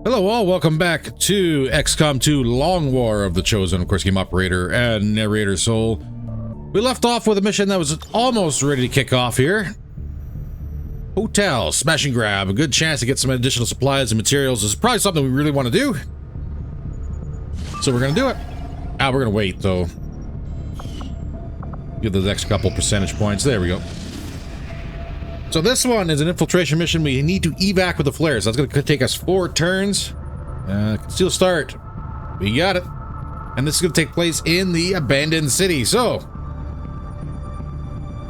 Hello all, welcome back to XCOM 2 Long War of the Chosen, of course, game operator and narrator Soul. We left off with a mission that was almost ready to kick off here. Hotel, smash and grab, a good chance to get some additional supplies and materials. This is probably something we really want to do. So we're going to do it. We're going to wait though. Give those extra couple percentage points. There we go. So this one is an infiltration mission. We need to evac with the flares. That's going to take us 4 turns. Conceal start. We got it. And this is going to take place in the abandoned city. So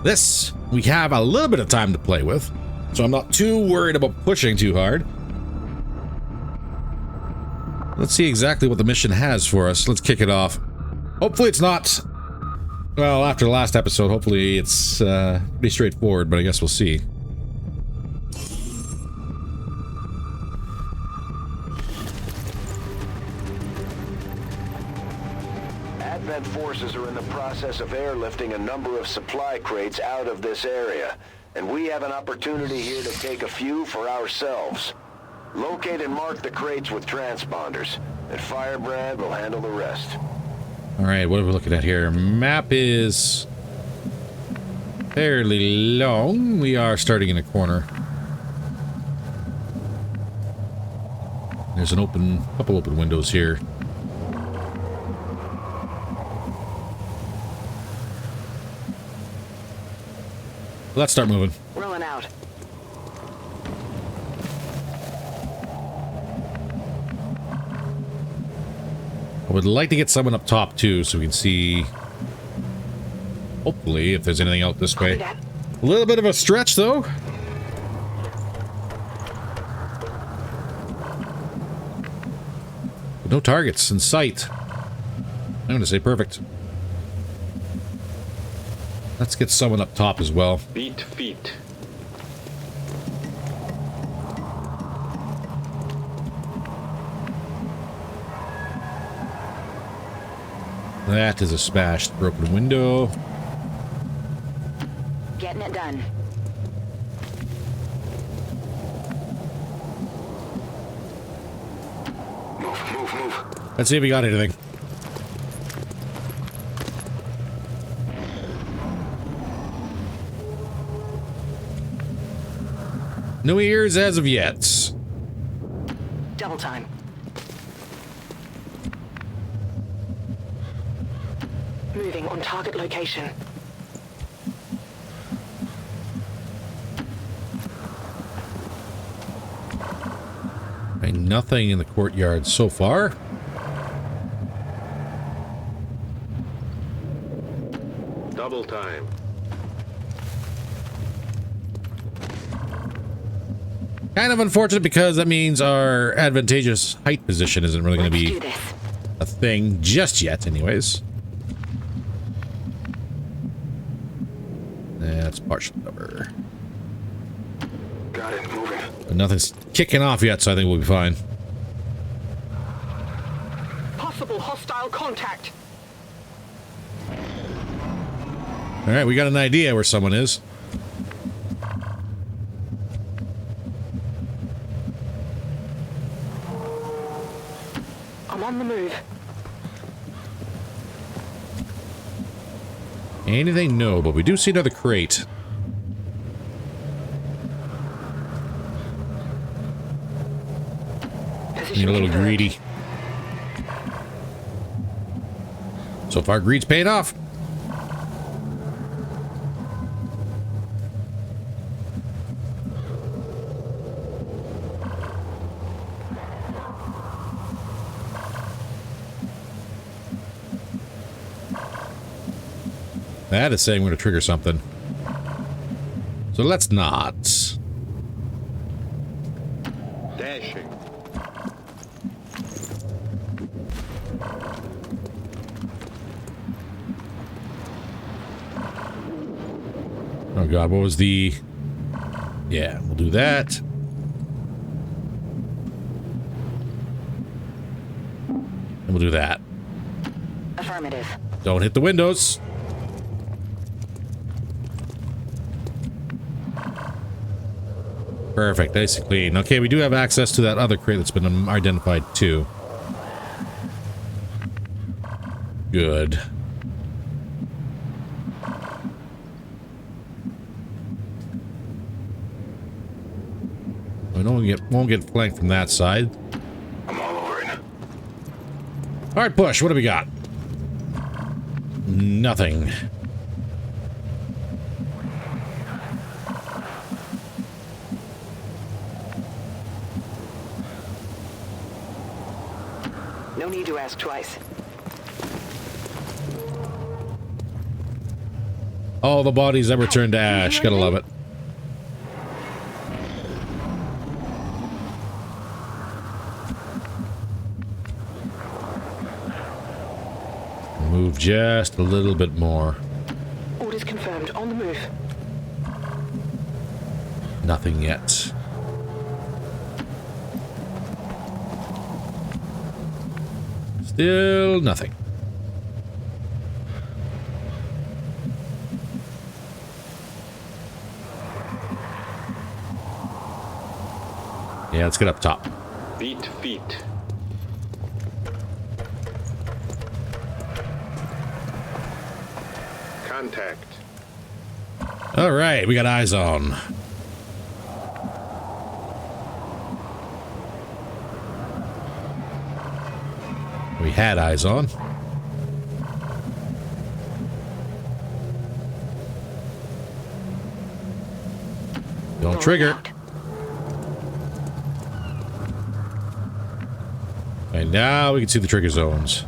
this, we have a little bit of time to play with. So I'm not too worried about pushing too hard. Let's see exactly what the mission has for us. Let's kick it off. Hopefully it's not... Well, after the last episode, hopefully it's pretty straightforward, but I guess we'll see. Advent forces are in the process of airlifting a number of supply crates out of this area, and we have an opportunity here to take a few for ourselves. Locate and mark the crates with transponders, and Firebrand will handle the rest. All right, what are we looking at here? Map is fairly long. We are starting in a corner. There's an couple open windows here. Let's start moving. Rolling out. I would like to get someone up top too, so we can see, hopefully, if there's anything out this way. A little bit of a stretch, though. But no targets in sight. I'm going to say perfect. Let's get someone up top as well. Beat feet. That is a smashed, broken window. Getting it done. Move. Let's see if we got anything. No ears as of yet. Double time. Moving on target location. Ain't nothing in the courtyard so far. Double time. Kind of unfortunate because that means our advantageous height position isn't really going to be a thing just yet anyways. That's partial cover. Got it, moving. But nothing's kicking off yet, so I think we'll be fine. Possible hostile contact. Alright, we got an idea where someone is. I'm on the move. Anything? No, but we do see another crate. Being a little greedy. So far, greed's paying off. That is saying we're going to trigger something. So let's not. Dashing. Oh god, what was the... Yeah, we'll do that. And we'll do that. Affirmative. Don't hit the windows. Perfect, nice and clean. Okay, we do have access to that other crate that's been identified too. Good. We won't get flanked from that side. I'm all over it. All right, push. What do we got? Nothing. No need to ask twice. All the bodies that return to ash. Gotta love it. Move just a little bit more. Orders confirmed. On the move. Nothing yet. Still nothing. Yeah, let's get up top. Beat feet. Contact. All right, we got eyes on. We had eyes on. Don't trigger. And now we can see the trigger zones.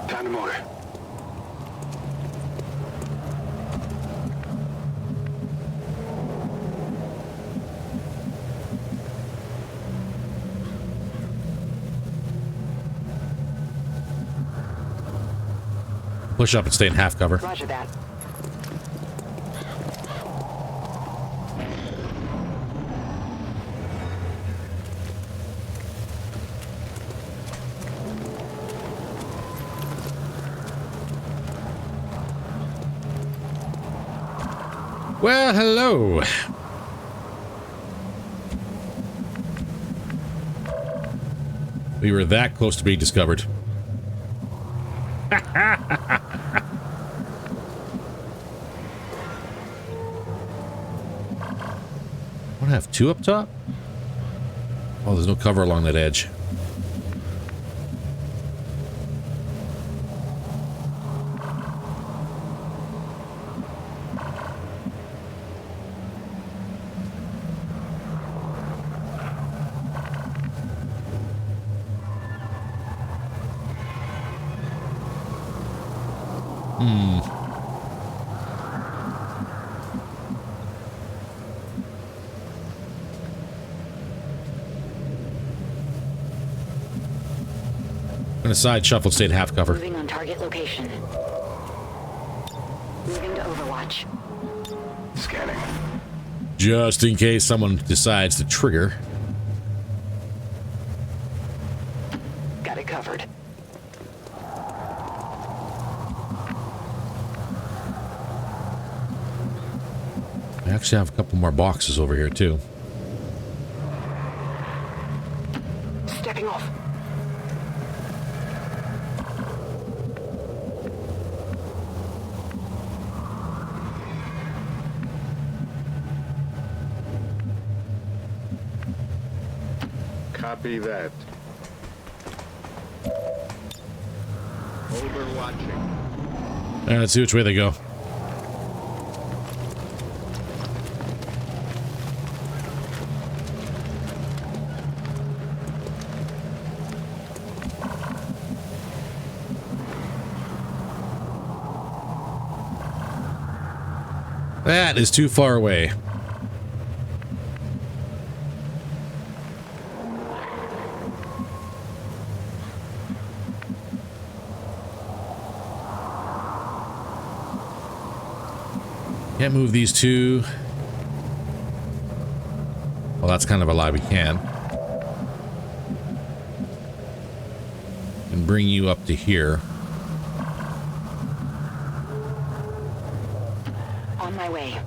Time to motor. Push up and stay in half cover. Roger that. Well, hello. We were that close to being discovered. Want to have two up top? Oh, there's no cover along that edge. Side shuffle, stay in half cover. Moving on target location. Moving to Overwatch. Scanning. Just in case someone decides to trigger. Got it covered. I actually have a couple more boxes over here too. Stepping off. Copy that. Overwatching. Let's see which way they go. That is too far away. Can't move these two. Well, that's kind of a lie. We can. And bring you up to here. On my way.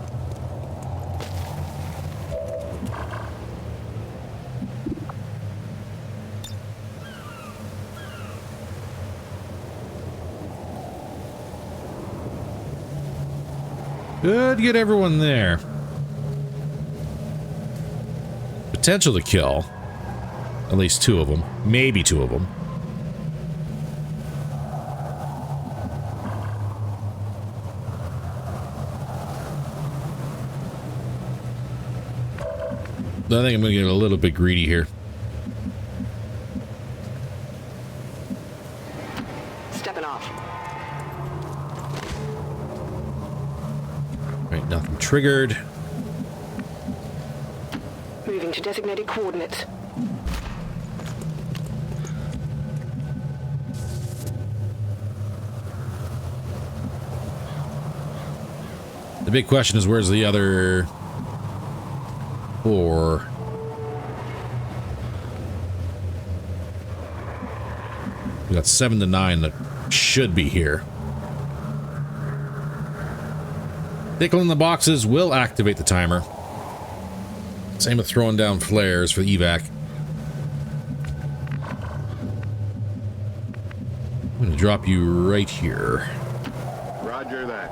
Good, get everyone there. Potential to kill. At least 2 of them. Maybe 2 of them. I think I'm going to get a little bit greedy here. Stepping off. Right, nothing triggered. Moving to designated coordinates. The big question is, where's the other 4? We got 7 to 9 that should be here. Tickling the boxes will activate the timer. Same with throwing down flares for the evac. I'm going to drop you right here. Roger that.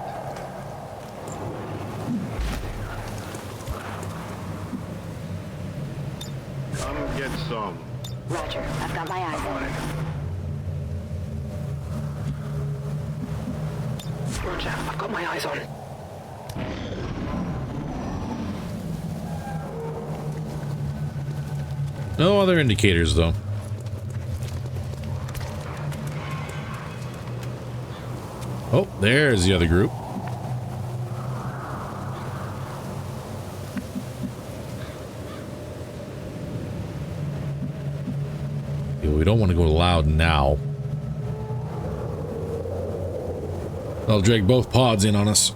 Come get some. Roger. I've got my eyes on it. Roger. I've got my eyes on. No other indicators, though. Oh, there's the other group. We don't want to go loud now. I'll drag both pods in on us.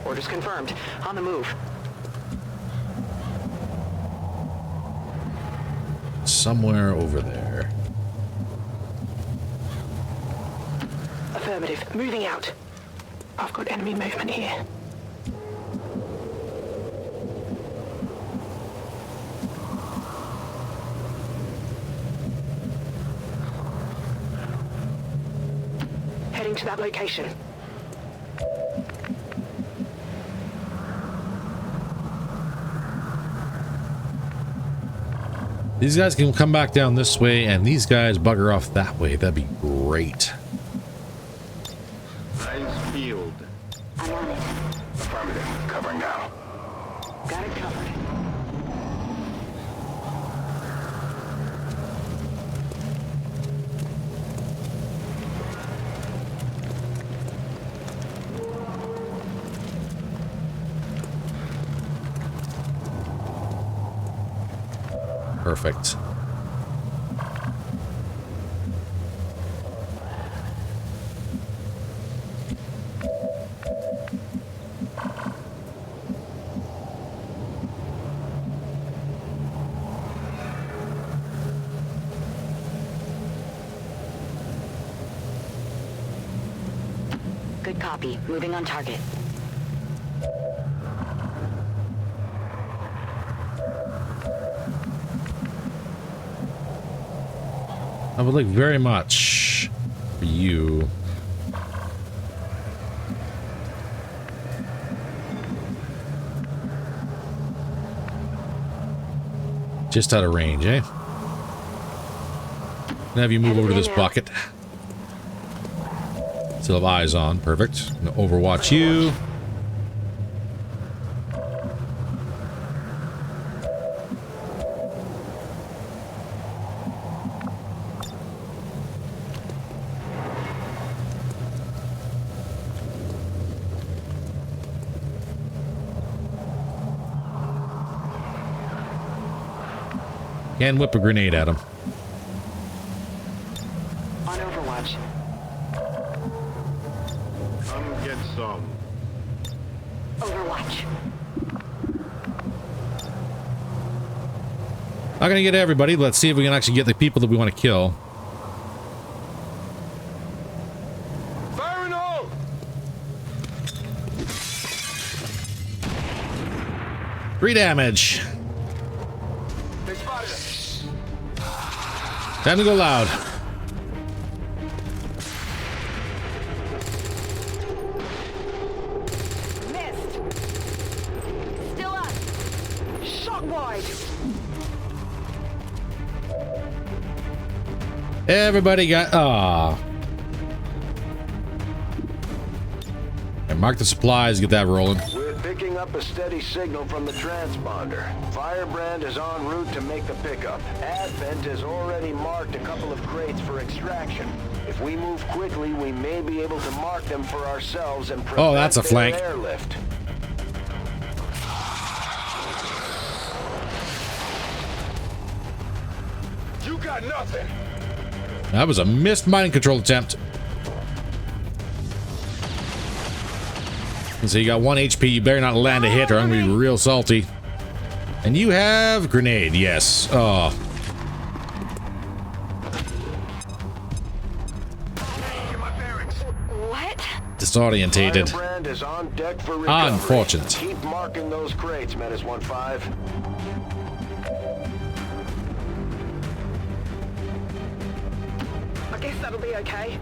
Orders confirmed. On the move. Somewhere over there. Affirmative. Moving out. I've got enemy movement here. Heading to that location. These guys can come back down this way, and these guys bugger off that way. That'd be great. Eyes peeled. I'm on it. Affirmative. Covering now. Got it covered. Perfect. Good copy. Moving on target. I would like very much for you. Just out of range, eh? And have you move over to this bucket. Still have eyes on. Perfect. I'm gonna overwatch you. And whip a grenade at him. On Overwatch. Come get some. Overwatch. Not gonna get everybody. Let's see if we can actually get the people that we want to kill. Fire in all! 3 damage. They spotted us. Time to go loud. Missed. Still up. Shot wide. Everybody got... And mark the supplies, get that rolling. We're picking up a steady signal from the transponder. Firebrand is en route to make the pickup. Advent has already marked a couple of crates for extraction. If we move quickly, we may be able to mark them for ourselves and prevent that's a flank. their airlift. You got nothing. That was a missed mind control attempt. And so you got 1 HP. You better not land a hit or I'm going to be real salty. And you have grenade. Yes. Oh. What? Disorientated. Firebrand is on deck for recovery. Unfortunate. Keep marking those crates, Menace 1-5. I guess that'll be okay.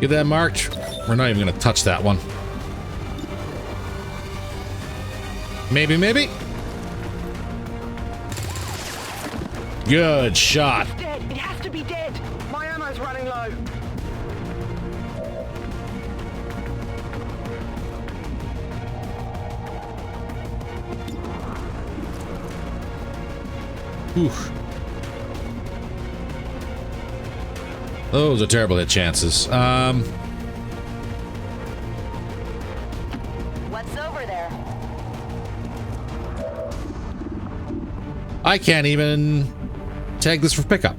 Get that marked. We're not even going to touch that one. Maybe, maybe. Good shot. It's dead. It has to be dead. My ammo's running low. Oof. Those are terrible hit chances. What's over there? I can't even tag this for pickup.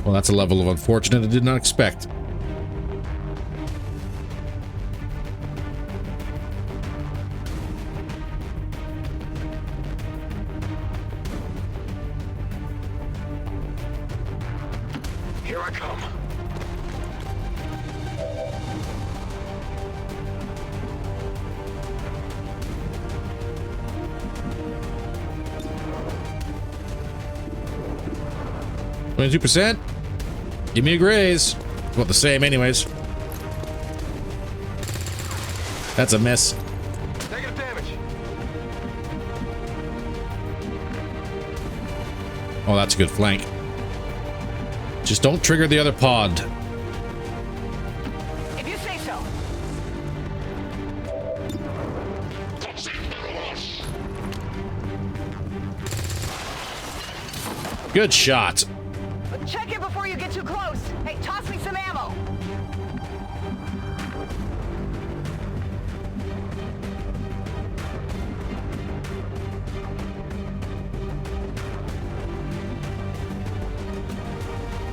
Well, that's a level of unfortunate I did not expect. Here I come. %. Give me a graze. Well, the same anyways. That's a miss. Negative damage. Oh, that's a good flank. Just don't trigger the other pod. If you say so. Good shot. Check it before you get too close. Hey, toss me some ammo.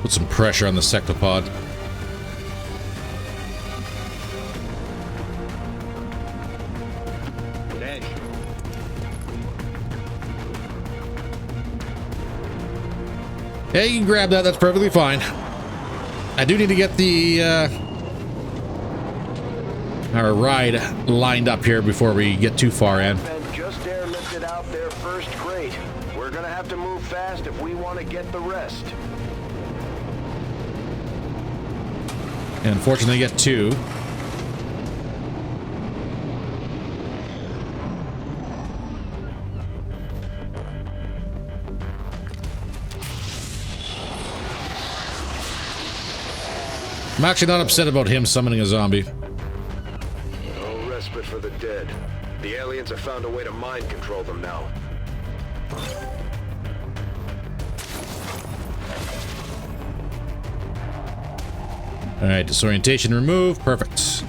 Put some pressure on the sectopod. Dead. Hey, you can grab that. That's perfectly fine. I do need to get the our ride lined up here before we get too far in. And just airlifted out their first crate. We're gonna have to move fast if we want to get the rest. And unfortunately, get 2. I'm actually not upset about him summoning a zombie. No respite for the dead. The aliens have found a way to mind control them now. All right, disorientation remove. Perfect.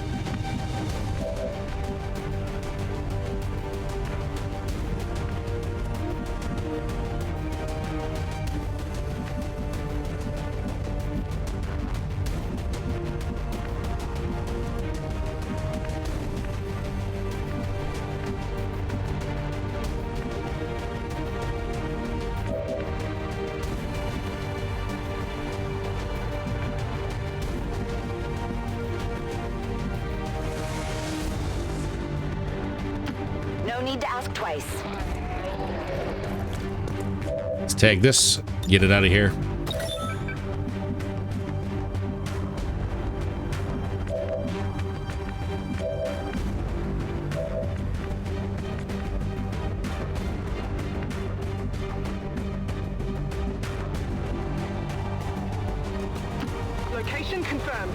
No need to ask twice. Let's tag this. Get it out of here. Location confirmed.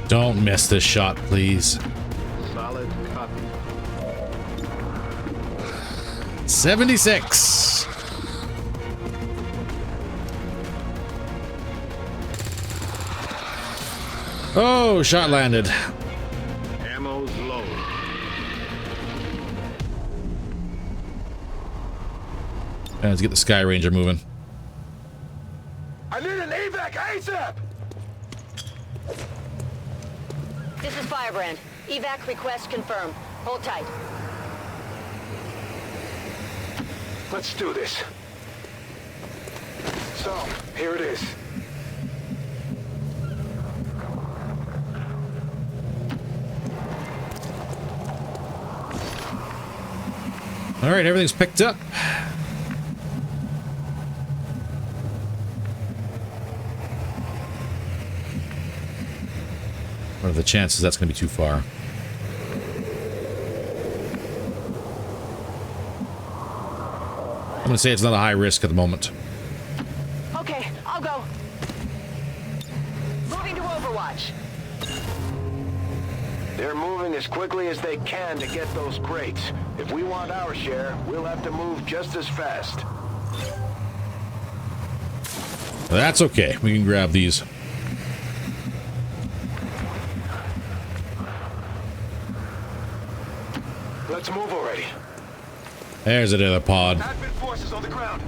Don't miss this shot, please. Solid copy. 76. Oh, shot landed. Ammo's low. Let's get the Sky Ranger moving. I need an evac ASAP! This is Firebrand. Evac request confirmed. Hold tight. Let's do this. So, here it is. All right, everything's picked up. What are the chances that's going to be too far? I'm going to say it's not a high risk at the moment. Okay, I'll go. Moving to Overwatch. They're moving as quickly as they can to get those crates. If we want our share, we'll have to move just as fast. That's okay. We can grab these. Let's move already. There's another pod. Advent forces on the ground.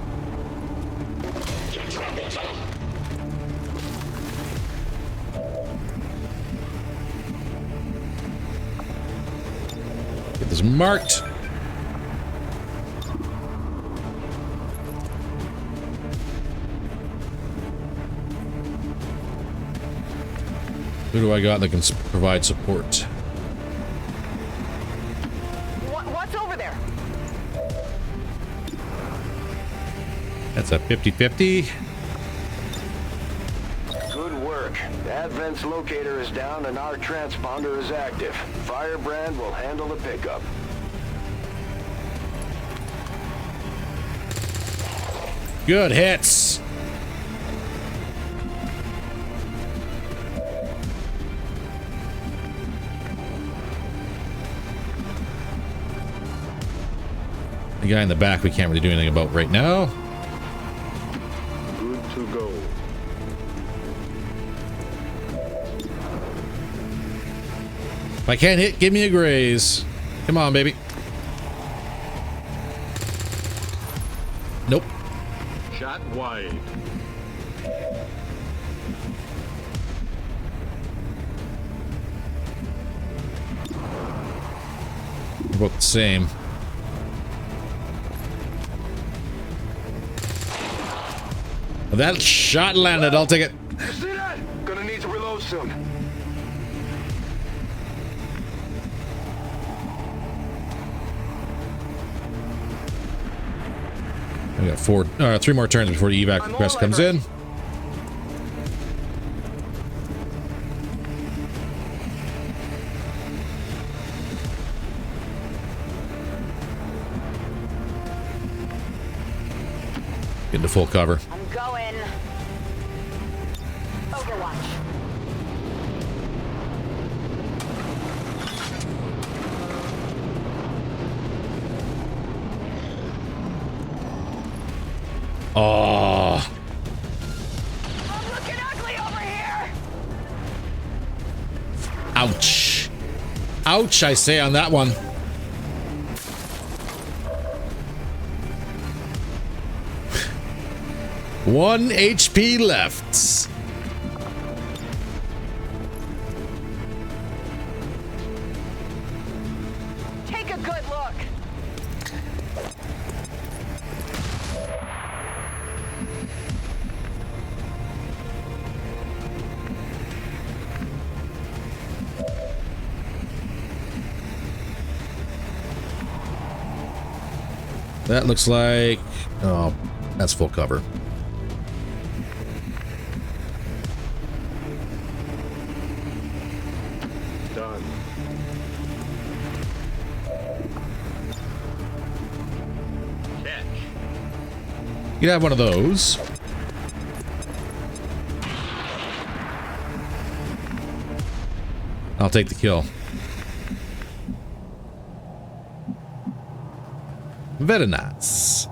Get this marked. Who do I got that can provide support? What's over there? That's a 50-50. Good work. Advent's locator is down and our transponder is active. Firebrand will handle the pickup. Good hits. The guy in the back we can't really do anything about right now. Good to go. If I can't hit, give me a graze. Come on, baby. Nope. Shot wide. About the same. That shot landed. I'll take it. You see that? Gonna need to reload soon. We got 3 more turns before the evac request comes in. Get into full cover. I'm going. Overwatch. Oh. I'm looking ugly over here! Ouch. Ouch, I say on that one. One HP left. Take a good look! That looks like... Oh, that's full cover. Done. Catch. You can have one of those. I'll take the kill. Very nice.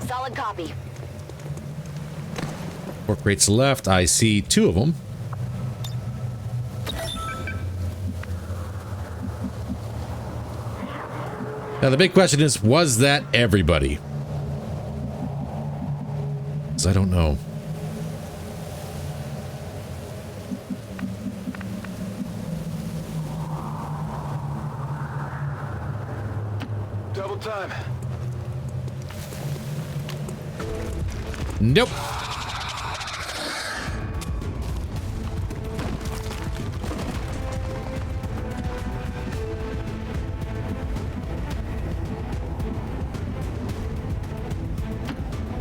Solid copy. 4 crates left. I see 2 of them. Now the big question is, was that everybody? 'Cause I don't know. Double time. Nope.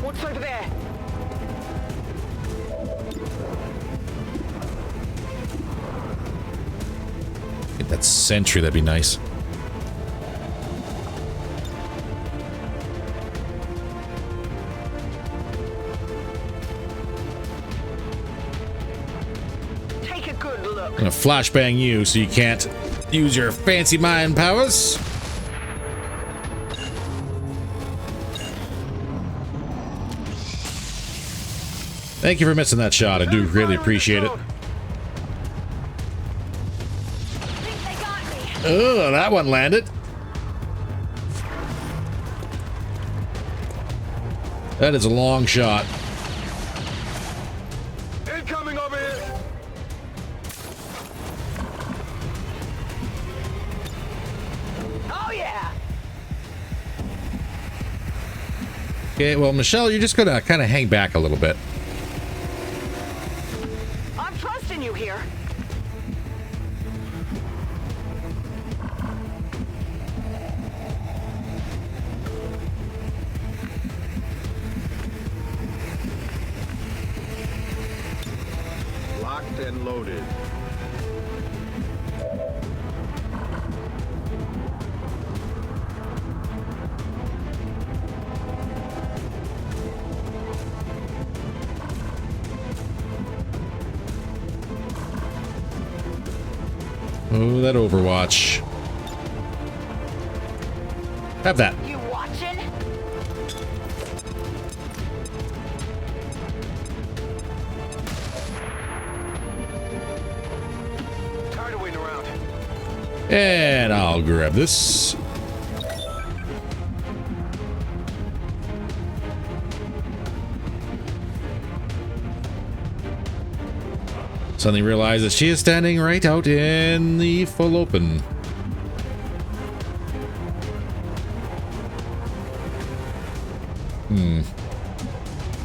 What's over there? Get that sentry, that'd be nice. Take a good look. I'm gonna flashbang you so you can't use your fancy mind powers. Thank you for missing that shot. I do really appreciate it. Think they got me. Oh, that one landed. That is a long shot. Incoming over here. Oh yeah! Okay, well, Michelle, you're just gonna kind of hang back a little bit. I'm trusting you here. Locked and loaded. Oh, that Overwatch. Have that. You watching? Tired of waiting around. And I'll grab this. Suddenly realize that she is standing right out in the full open.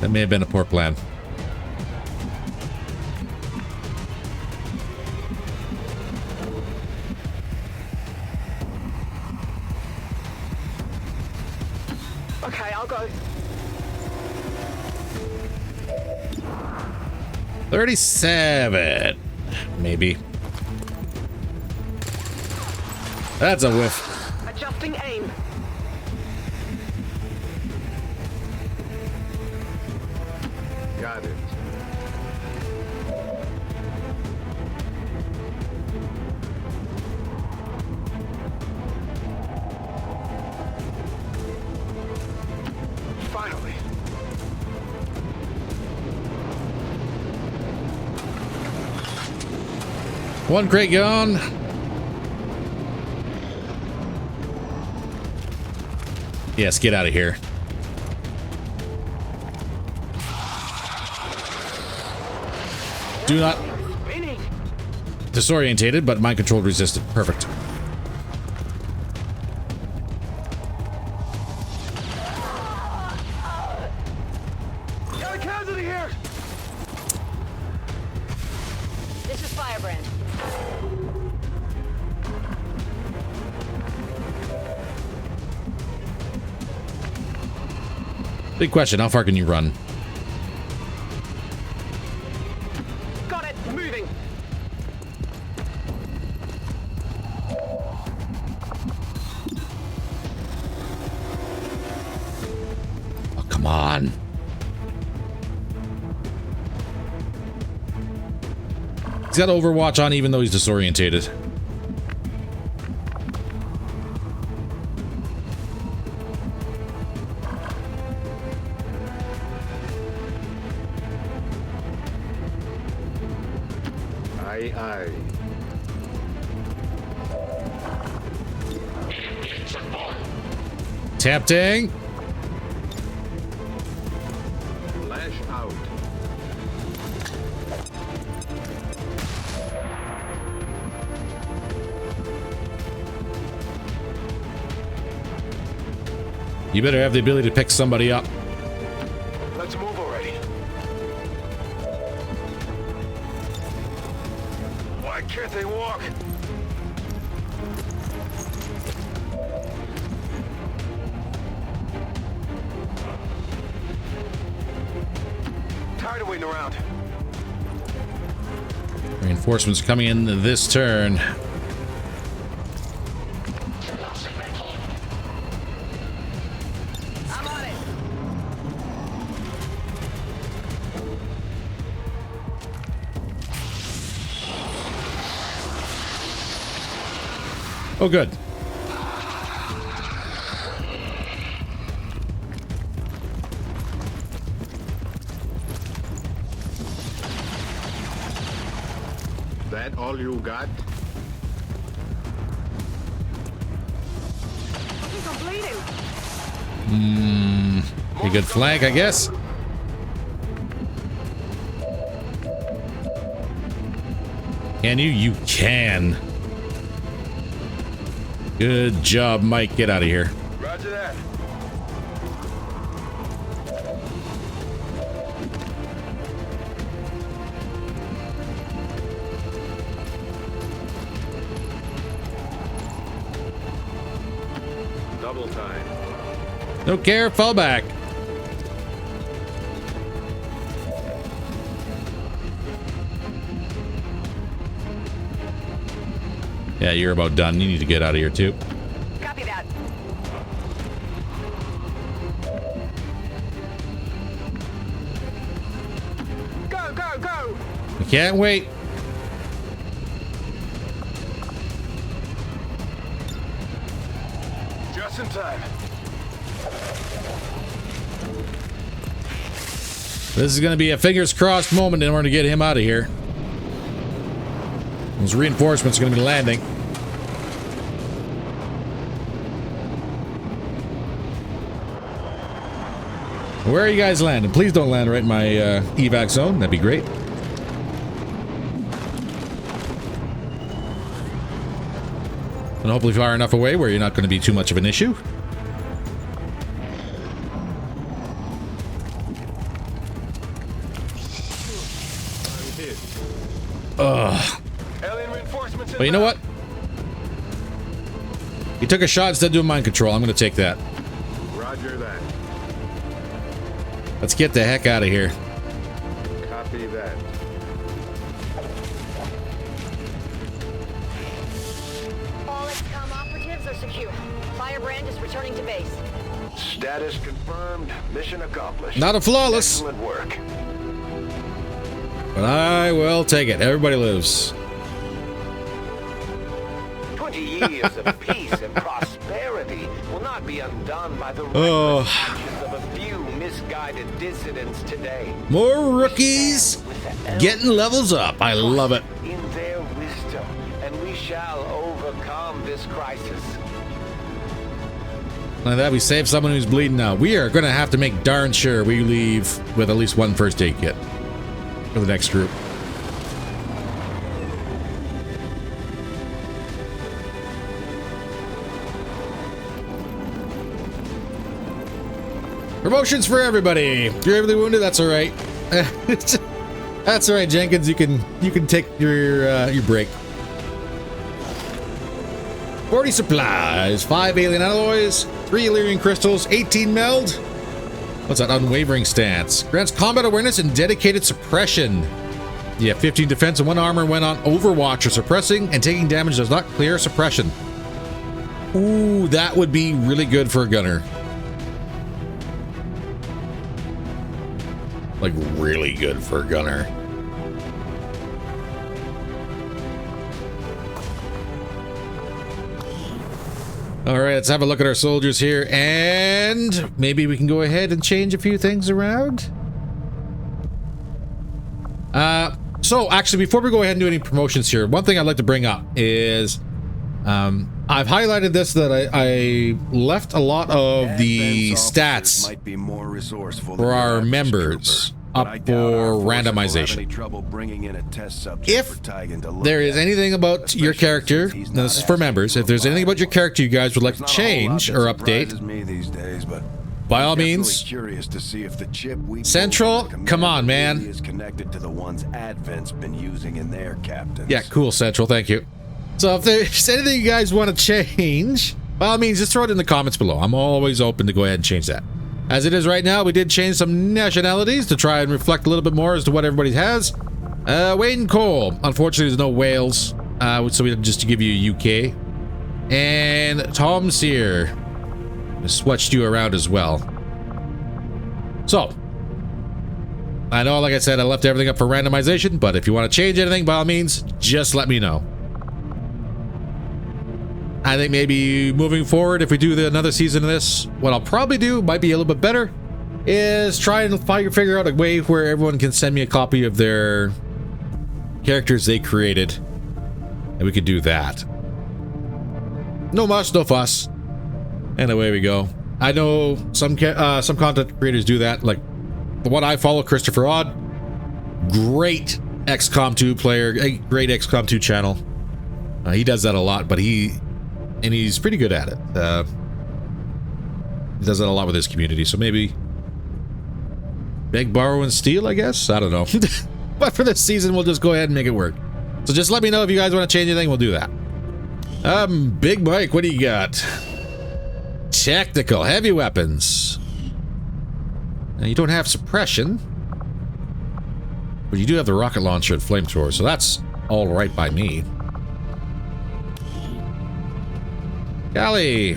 That may have been a poor plan. Okay, I'll go. 37. Maybe. That's a whiff. Adjusting aim. Got it. Final. One crate gone. Yes, get out of here. Do not... Disorientated, but mind controlled resisted. Perfect. Got a casualty here! This is Firebrand. Big question, how far can you run? Got it. Moving. Oh, come on. He's got Overwatch on even though he's disorientated. Aye. Tempting. Flash out. You better have the ability to pick somebody up. Let's move already. Why can't they walk? Tired of waiting around. Reinforcements coming in this turn. I'm on it. Oh, good. That all you got? I think I'm bleeding. A good flank, I guess. Can you? You can. Good job, Mike. Get out of here. Roger that. Double time. Don't care. Fall back. Yeah, you're about done. You need to get out of here, too. Copy that. Go, go, go! I can't wait. Just in time. This is going to be a fingers crossed moment in order to get him out of here. Those reinforcements are going to be landing. Where are you guys landing? Please don't land right in my evac zone. That'd be great. And hopefully far enough away where you're not going to be too much of an issue. I'm hit. Ugh. Alien reinforcements. But you know what? He took a shot instead of doing mind control. I'm going to take that. Roger that. Let's get the heck out of here. Copy that. All XCOM operatives are secure. Firebrand is returning to base. Status confirmed. Mission accomplished. Not a flawless, Excellent work. but I will take it. Everybody lives. 20 years of peace and prosperity will not be undone by the Oh. reckless actions of a few misguided dissidents today. More rookies getting levels up. I love it. In their wisdom. shall overcome this crisis. Like that, we save someone who's bleeding now. We are going to have to make darn sure we leave with at least one first aid kit for the next group. Promotions for everybody. If you're heavily wounded, that's all right. That's all right, Jenkins. You can take your break. 40 supplies, 5 alien alloys, 3 Illyrian crystals, 18 meld. What's that? Unwavering stance. Grants combat awareness and dedicated suppression. Yeah, 15 defense and 1 armor when on Overwatch or suppressing and taking damage does not clear suppression. Ooh, that would be really good for a gunner. Like, really good for a gunner. All right, let's have a look at our soldiers here, and maybe we can go ahead and change a few things around. So actually, before we go ahead and do any promotions here, one thing I'd like to bring up is I've highlighted this, that I left a lot of the stats might be more resourceful for our members up for randomization. If there is anything about your character, now this is for members, if there's anything about your character you guys would like to change or update, by all means, Central, come on, man. Yeah, cool, Central, thank you. So if there's anything you guys want to change, by all means, just throw it in the comments below. I'm always open to go ahead and change that. As it is right now, we did change some nationalities to try and reflect a little bit more as to what everybody has. Wade and Cole. Unfortunately, there's no Wales, so we had just to give you UK. And Tom Sear. I switched you around as well. So, I know, like I said, I left everything up for randomization, but if you want to change anything, by all means, just let me know. I think maybe moving forward, if we do another season of this, what I'll probably do, might be a little bit better, is try and figure out a way where everyone can send me a copy of their characters they created, and we could do that. No muss, no fuss, and away we go. I know some content creators do that, like the one I follow, Christopher Odd, great XCOM 2 player, a great XCOM 2 channel. He does that a lot, but he's pretty good at it. He does that a lot with his community, so maybe beg, borrow, and steal, I guess? I don't know. But for this season, we'll just go ahead and make it work. So just let me know if you guys want to change anything, we'll do that. Big Mike, what do you got? Technical, heavy weapons. Now, you don't have suppression, but you do have the rocket launcher and flamethrower, so that's all right by me. Golly.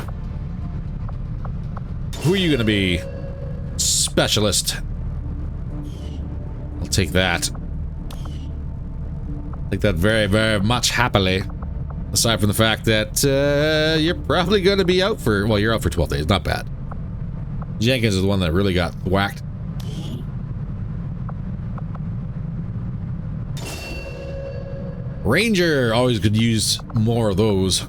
Who are you gonna be? Specialist. I'll take that. Take that very, very much happily. Aside from the fact that you're probably gonna be out for, well, you're out for 12 days, not bad. Jenkins is the one that really got whacked. Ranger, always could use more of those.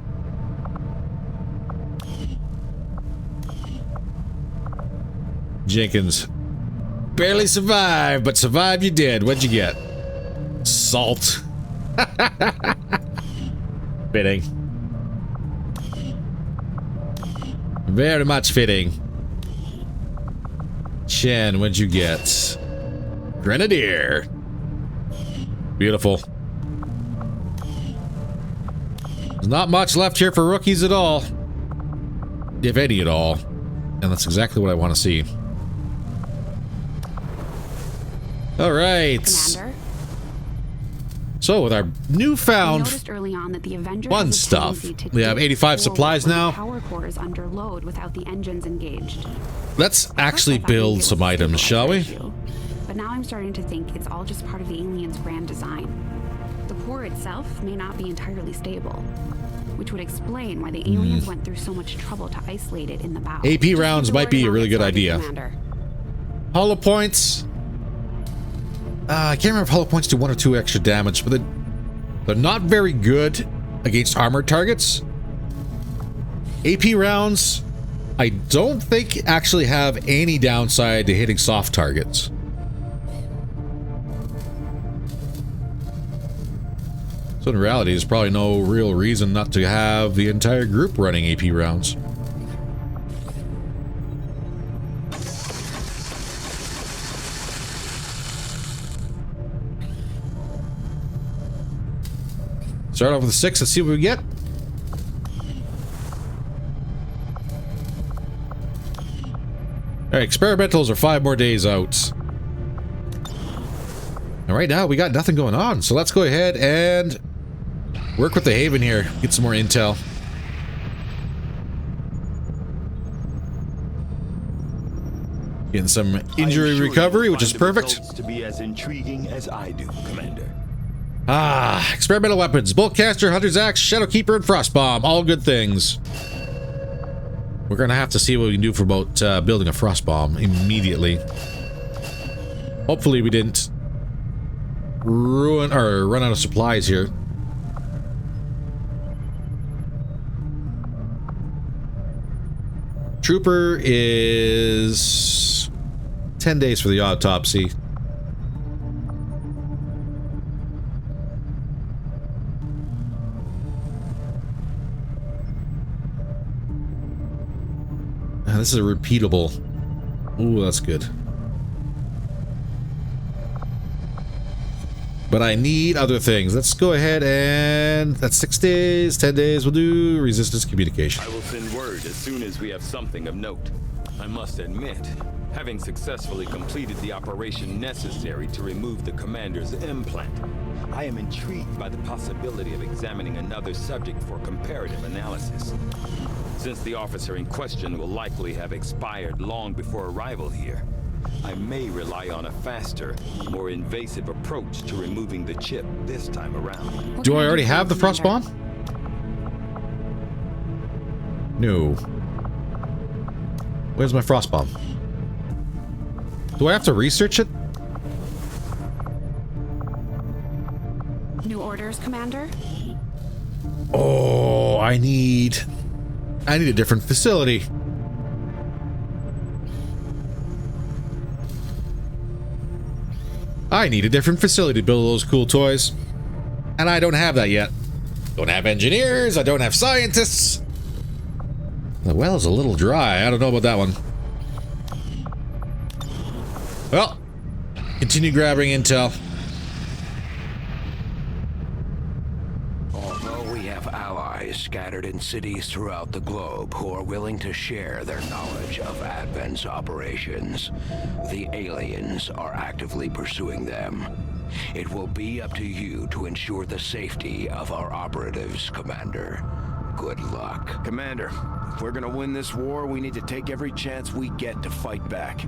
Jenkins barely survived, but survive you did. What'd you get? Salt. Fitting. Very much fitting. Chen, what'd you get? Grenadier. Beautiful. There's not much left here for rookies at all. If any at all. And that's exactly what I want to see. All right. Commander? So with our newfound early on that the Avenger fun stuff, we have 85 supplies now. Power core is under load without the engines engaged. Let's actually build some items, shall we? But now I'm starting to think it's all just part of the alien's grand design. The core itself may not be entirely stable, which would explain why the aliens went through so much trouble to isolate it in the bow. AP rounds might be a really good idea. Hollow points. I can't remember if hollow points do 1 or 2 extra damage, but they're not very good against armored targets. AP rounds, I don't think actually have any downside to hitting soft targets. So in reality, there's probably no real reason not to have the entire group running AP rounds. Start off with a 6. Let's see what we get. Alright, experimentals are 5 more days out. And right now, we got nothing going on. So let's go ahead and work with the Haven here. Get some more intel. Getting some injury recovery, which is perfect. To be as intriguing as I do, Commander. Ah, experimental weapons. Boltcaster, Hunter's Axe, Shadowkeeper, and Frostbomb. All good things. We're going to have to see what we can do for about building a Frostbomb immediately. Hopefully we didn't ruin or run out of supplies here. Trooper is 10 days for the autopsy. This is a repeatable. Ooh, that's good. But I need other things. Let's go ahead and... That's 6 days, 10 days. We'll do resistance communication. I will send word as soon as we have something of note. I must admit, having successfully completed the operation necessary to remove the commander's implant, I am intrigued by the possibility of examining another subject for comparative analysis. Since the officer in question will likely have expired long before arrival here, I may rely on a faster, more invasive approach to removing the chip this time around. Do I already have the Frostbomb? No. Where's my Frostbomb? Do I have to research it? New orders, Commander? Oh, I need a different facility. I need a different facility to build those cool toys. And I don't have that yet. Don't have engineers, I don't have scientists. The well is a little dry, I don't know about that one. Well, continue grabbing intel. Scattered in cities throughout the globe who are willing to share their knowledge of Advent's operations. The aliens are actively pursuing them. It will be up to you to ensure the safety of our operatives, Commander. Good luck. Commander, if we're gonna win this war, we need to take every chance we get to fight back.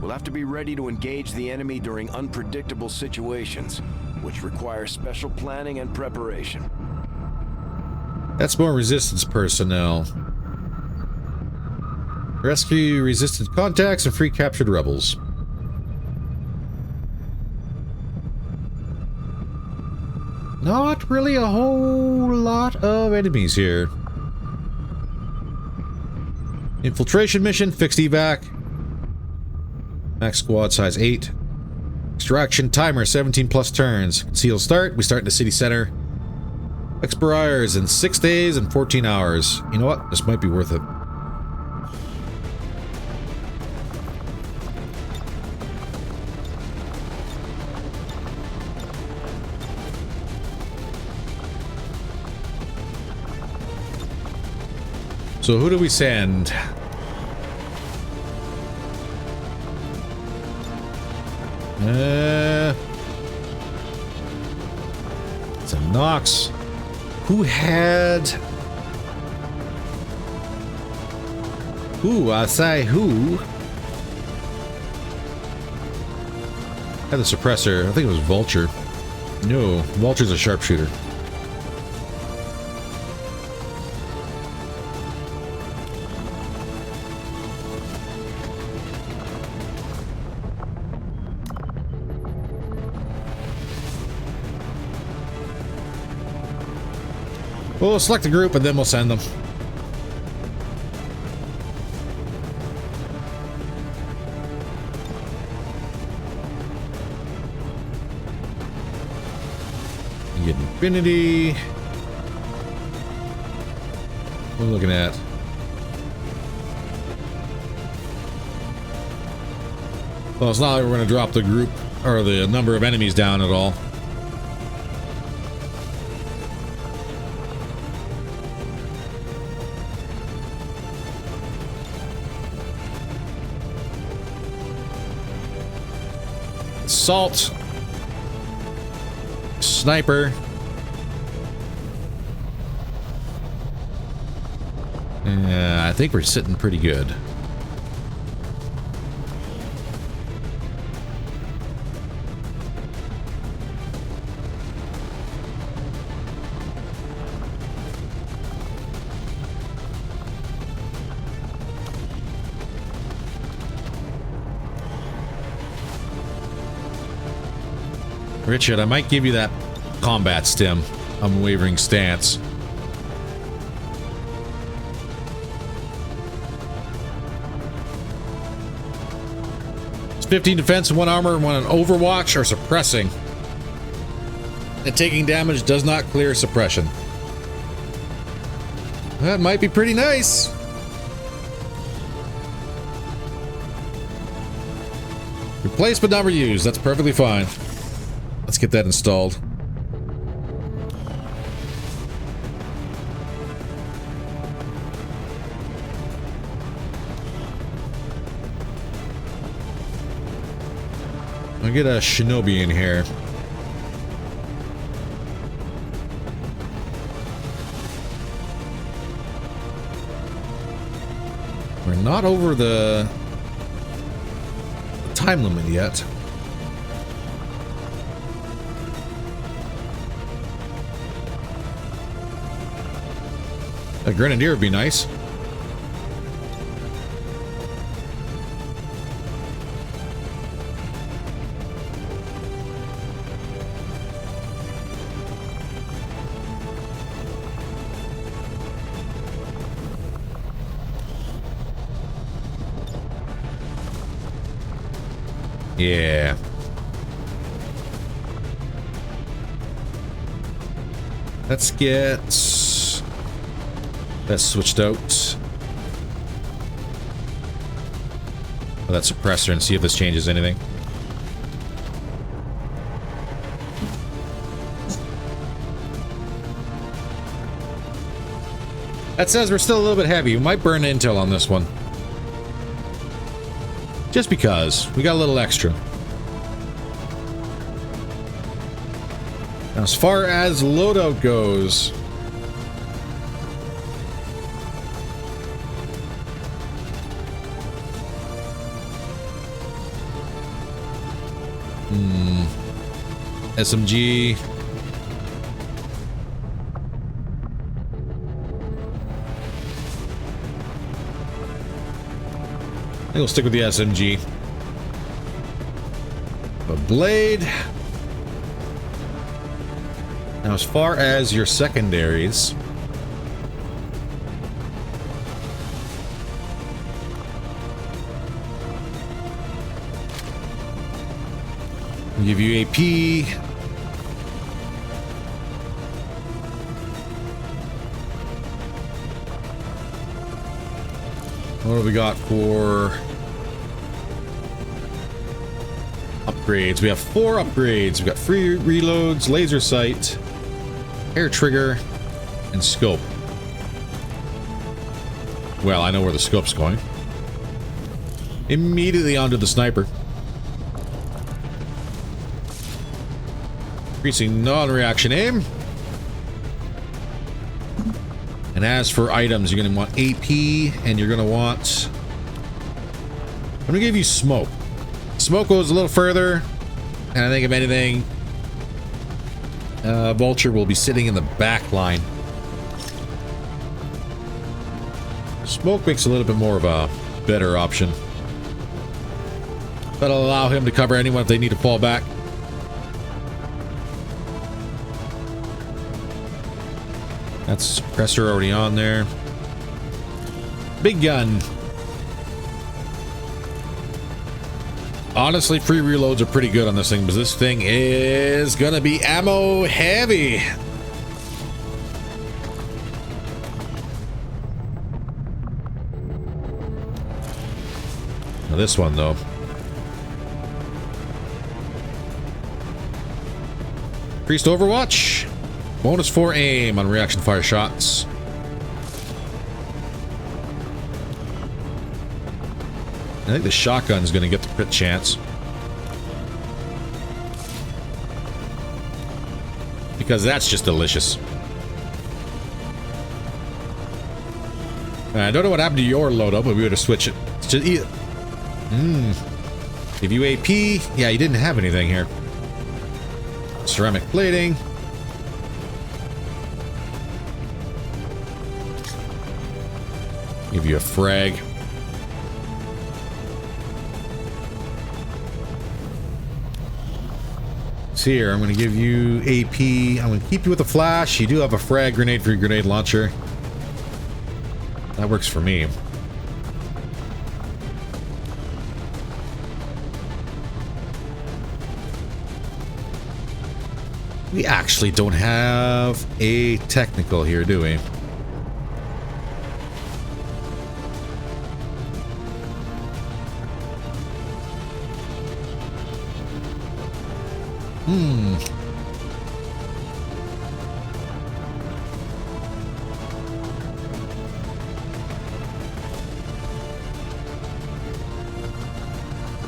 We'll have to be ready to engage the enemy during unpredictable situations, which require special planning and preparation. That's more resistance personnel. Rescue resistant contacts and free captured rebels. Not really a whole lot of enemies here. Infiltration mission, fixed evac. Max squad size 8. Extraction timer 17 plus turns. Conceal start. We start in the city center. Expires in 6 days and 14 hours. You know what? This might be worth it. So who do we send? It's a Nox. Who had... Who? I say who? Had the suppressor. I think it was Vulture. No, Vulture's a sharpshooter. We'll select a group and then we'll send them. You get Infinity. What are we looking at? Well, it's not like we're going to drop the group or the number of enemies down at all. Assault. Sniper. Yeah, I think we're sitting pretty good. Richard, I might give you that combat stim. Unwavering stance. It's 15 defense, 1 armor, and 1 Overwatch or suppressing. And taking damage does not clear suppression. That might be pretty nice. Replace but never use. That's perfectly fine. Let's get that installed. I'll get a shinobi in here. We're not over the time limit yet. A grenadier would be nice. Yeah. Let's get that switched out. That suppressor and see if this changes anything. That says we're still a little bit heavy. We might burn intel on this one. Just because. We got a little extra. Now, as far as loadout goes... SMG. I think we'll stick with the SMG. A blade. Now, as far as your secondaries, we'll give you AP. What do we got for upgrades? We have 4 upgrades. We've got free reloads, laser sight, air trigger, and scope. Well, I know where the scope's going. Immediately onto the sniper. Increasing non-reaction aim. And as for items, you're going to want AP, and you're going to want... I'm going to give you smoke. Smoke goes a little further, and I think if anything, Vulture will be sitting in the back line. Smoke makes a little bit more of a better option. That'll allow him to cover anyone if they need to fall back. That's suppressor already on there. Big gun. Honestly, free reloads are pretty good on this thing, because this thing is gonna be ammo heavy. Now this one, though. Increased Overwatch. Bonus 4 aim on reaction fire shots. I think the shotgun is going to get the crit chance. Because that's just delicious. I don't know what happened to your loadout, but we would have switched it. It's just either. Give you AP. Yeah, you didn't have anything here. Ceramic plating. Give you a frag. Here, I'm going to give you AP. I'm going to keep you with a flash. You do have a frag grenade for your grenade launcher. That works for me. We actually don't have a technical here, do we?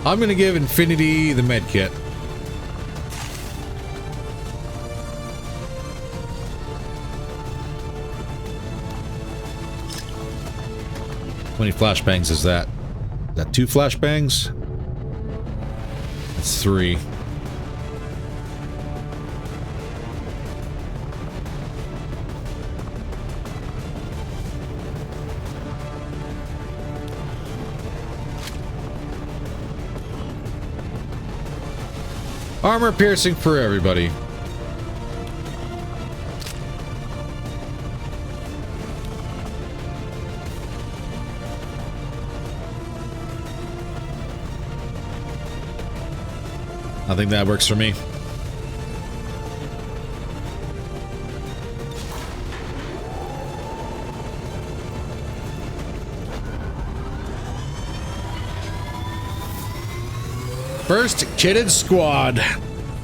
I'm going to give Infinity the med kit. How many flashbangs is that? Is that 2 flashbangs? That's 3. Armor piercing for everybody. I think that works for me. First kitted squad.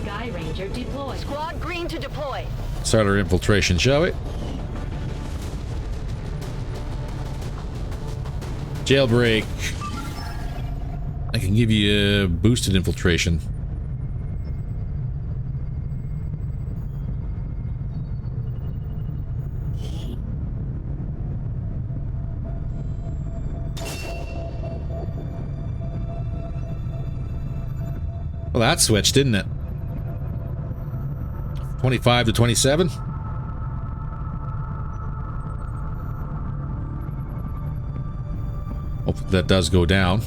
Sky Ranger deploy. Squad green to deploy. Start our infiltration, shall we? Jailbreak. I can give you a boosted infiltration. Well, that switched, didn't it? 25 to 27. Hopefully that does go down.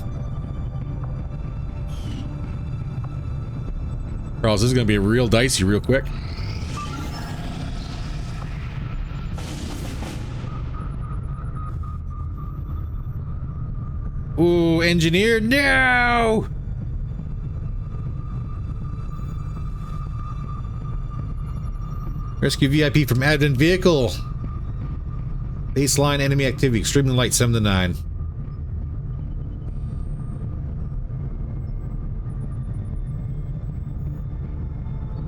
Charles, this is going to be real dicey real quick. Ooh, engineer, no! Rescue VIP from advent vehicle. Baseline enemy activity, extremely light, 7 to 9.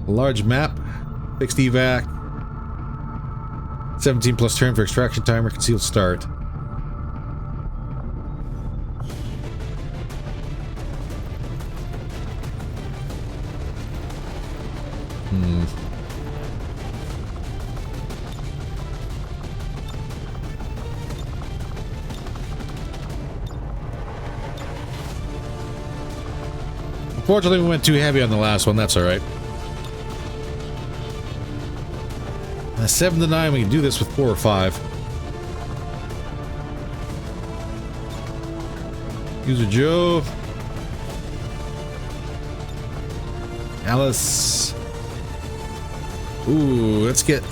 Large map, fixed evac. 17 plus turn for extraction timer, concealed start. Unfortunately, we went too heavy on the last one. That's all right. 7 to 9, we can do this with 4 or 5. User Joe. Alice. Ooh, let's get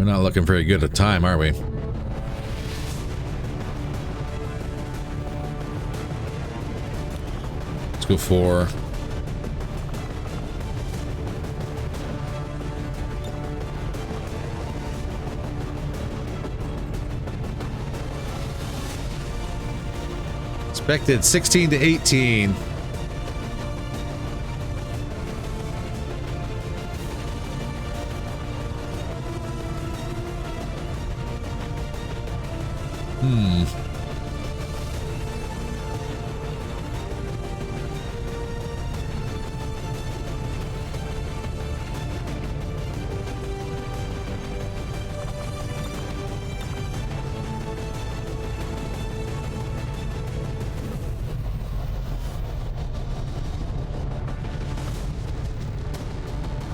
We're not looking very good at time, are we? Let's go for... Expected 16 to 18.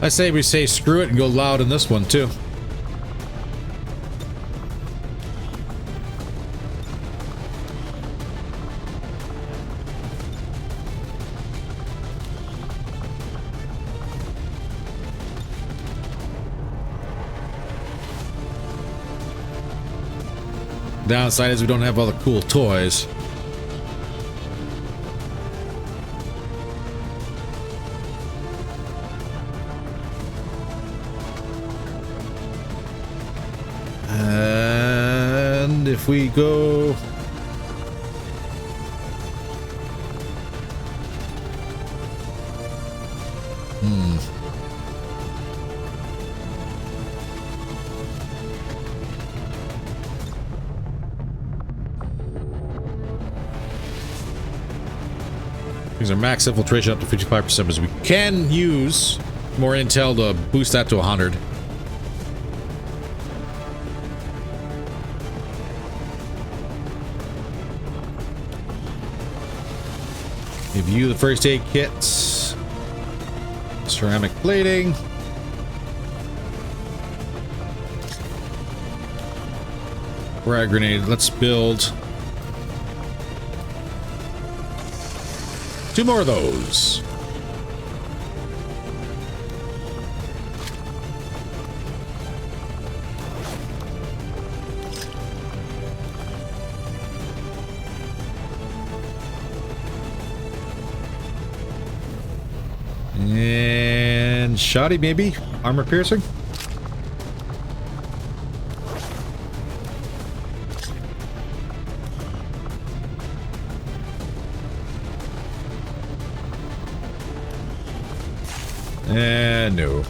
I say we say screw it and go loud in this one too. Downside is we don't have all the cool toys. And if we go... These are max infiltration up to 55%, because we can use more intel to boost that to 100. Give you the first aid kits, ceramic plating. Frag grenade. Let's build 2 more of those. And shoddy, maybe armor piercing. And no.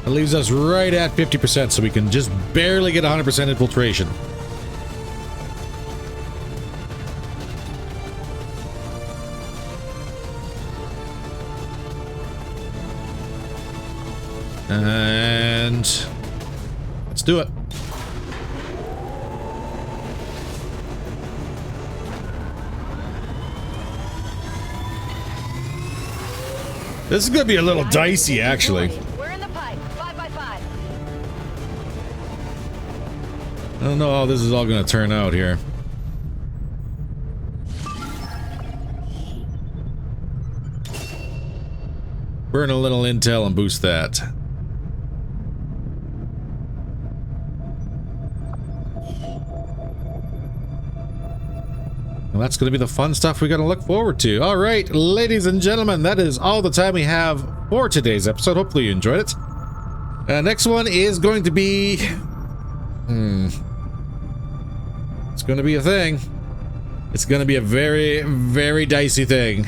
That leaves us right at 50%, so we can just barely get 100% infiltration. And let's do it. This is going to be a little dicey, actually. We're in the pipe. 5 by 5. I don't know how this is all going to turn out here. Burn a little intel and boost that. Well, that's going to be the fun stuff we got to look forward to. All right, ladies and gentlemen, that is all the time we have for today's episode. Hopefully you enjoyed it. Next one is going to be... It's going to be a thing. It's going to be a very, very dicey thing.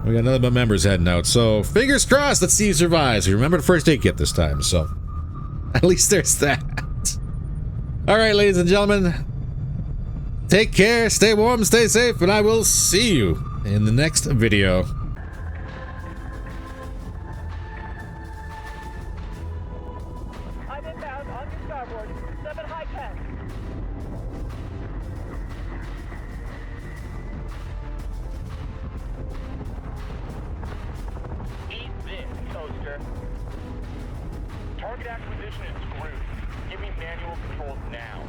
We got nothing but members heading out, so fingers crossed. Let's see who survives. We remember the first aid kit this time, so at least there's that. All right, ladies and gentlemen, take care, stay warm, stay safe, and I will see you in the next video. I'm inbound on your starboard. 7 high 10. Target acquisition is screwed. Give me manual controls now.